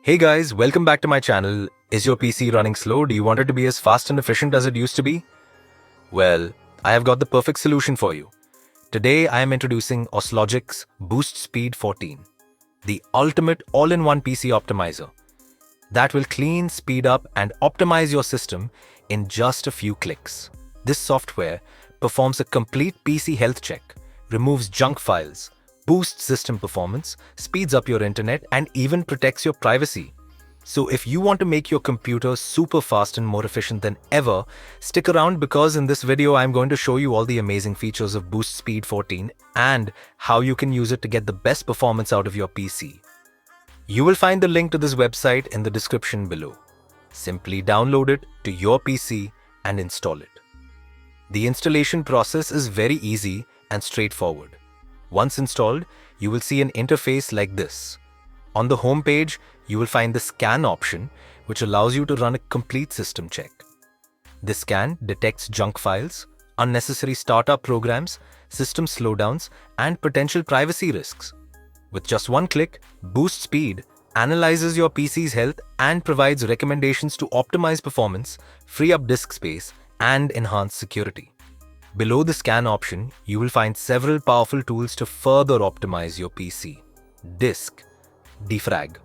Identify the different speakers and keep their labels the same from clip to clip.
Speaker 1: Hey guys, welcome back to my channel. Is your PC running slow? Do you want it to be as fast and efficient as it used to be? Well, I have got the perfect solution for you. Today I am introducing Auslogics BoostSpeed 14, the ultimate all-in-one PC optimizer that will clean, speed up and optimize your system in just a few clicks. This software performs a complete PC health check, removes junk files, boosts system performance, speeds up your internet, and even protects your privacy. So if you want to make your computer super fast and more efficient than ever, stick around because in this video I'm going to show you all the amazing features of BoostSpeed 14 and how you can use it to get the best performance out of your PC. You will find the link to this website in the description below. Simply download it to your PC and install it. The installation process is very easy and straightforward. Once installed, you will see an interface like this. On the home page, you will find the scan option, which allows you to run a complete system check. The scan detects junk files, unnecessary startup programs, system slowdowns, and potential privacy risks. With just one click, BoostSpeed analyzes your PC's health and provides recommendations to optimize performance, free up disk space, and enhance security. Below the scan option, you will find several powerful tools to further optimize your PC. Disk Defrag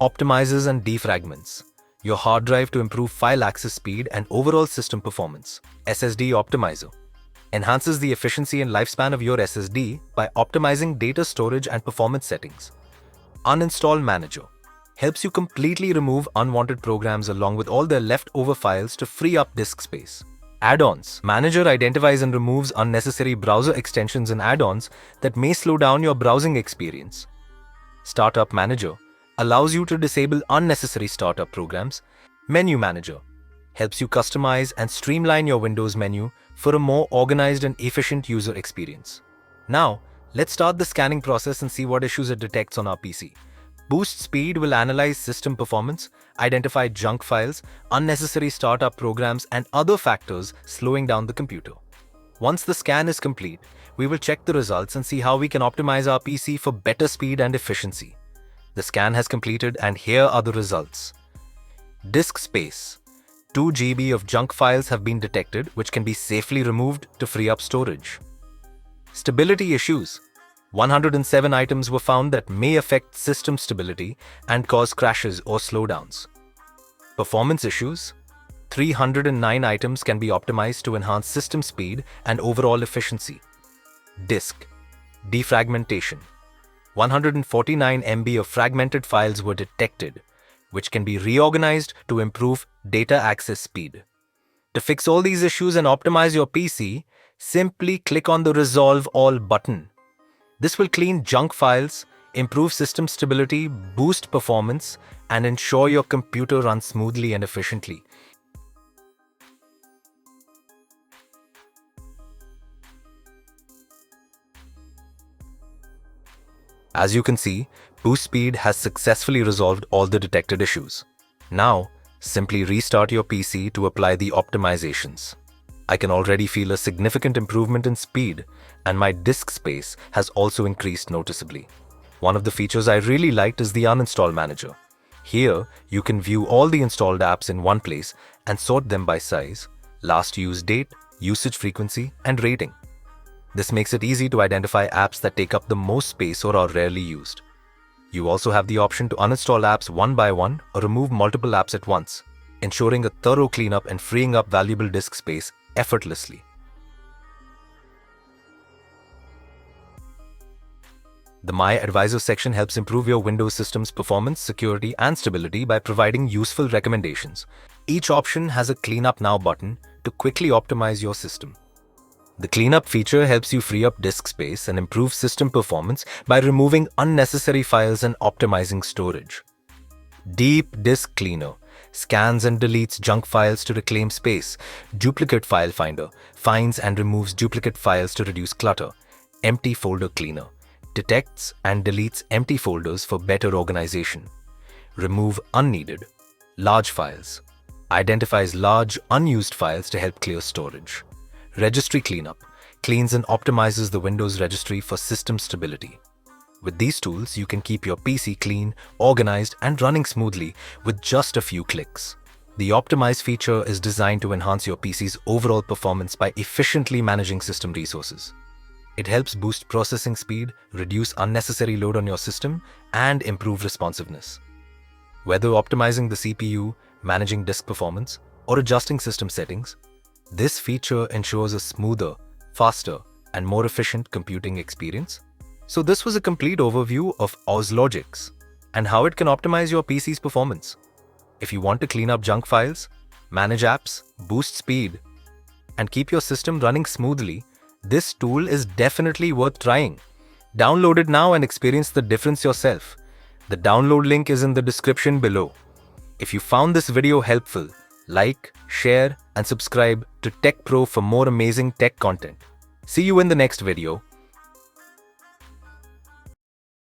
Speaker 1: optimizes and defragments your hard drive to improve file access speed and overall system performance. SSD Optimizer enhances the efficiency and lifespan of your SSD by optimizing data storage and performance settings. Uninstall Manager helps you completely remove unwanted programs along with all their leftover files to free up disk space. Add-ons Manager identifies and removes unnecessary browser extensions and add-ons that may slow down your browsing experience. Startup Manager allows you to disable unnecessary startup programs. Menu Manager helps you customize and streamline your Windows menu for a more organized and efficient user experience. Now, let's start the scanning process and see what issues it detects on our PC. BoostSpeed will analyze system performance, identify junk files, unnecessary startup programs, and other factors slowing down the computer. Once the scan is complete, we will check the results and see how we can optimize our PC for better speed and efficiency. The scan has completed and here are the results. Disk space. 2 GB of junk files have been detected, which can be safely removed to free up storage. Stability issues. 107 items were found that may affect system stability and cause crashes or slowdowns. Performance issues. 309 items can be optimized to enhance system speed and overall efficiency. Disk defragmentation. 149 MB of fragmented files were detected, which can be reorganized to improve data access speed. To fix all these issues and optimize your PC, simply click on the Resolve All button. This will clean junk files, improve system stability, boost performance, and ensure your computer runs smoothly and efficiently. As you can see, BoostSpeed has successfully resolved all the detected issues. Now, simply restart your PC to apply the optimizations. I can already feel a significant improvement in speed, and my disk space has also increased noticeably. One of the features I really liked is the Uninstall Manager. Here, you can view all the installed apps in one place and sort them by size, last use date, usage frequency, and rating. This makes it easy to identify apps that take up the most space or are rarely used. You also have the option to uninstall apps one by one or remove multiple apps at once, ensuring a thorough cleanup and freeing up valuable disk space effortlessly. The My Advisor section helps improve your Windows system's performance, security, and stability by providing useful recommendations. Each option has a Cleanup Now button to quickly optimize your system. The cleanup feature helps you free up disk space and improve system performance by removing unnecessary files and optimizing storage. Deep Disk Cleaner scans and deletes junk files to reclaim space. Duplicate File Finder finds and removes duplicate files to reduce clutter. Empty Folder Cleaner detects and deletes empty folders for better organization. Remove unneeded, large files identifies large, unused files to help clear storage. Registry Cleanup cleans and optimizes the Windows registry for system stability. With these tools, you can keep your PC clean, organized, and running smoothly with just a few clicks. The Optimize feature is designed to enhance your PC's overall performance by efficiently managing system resources. It helps boost processing speed, reduce unnecessary load on your system, and improve responsiveness. Whether optimizing the CPU, managing disk performance, or adjusting system settings, this feature ensures a smoother, faster, and more efficient computing experience. So this was a complete overview of Auslogics and how it can optimize your PC's performance. If you want to clean up junk files, manage apps, boost speed, and keep your system running smoothly, this tool is definitely worth trying. Download it now and experience the difference yourself. The download link is in the description below. If you found this video helpful, like, share, and subscribe to Tech Pro for more amazing tech content. See you in the next video.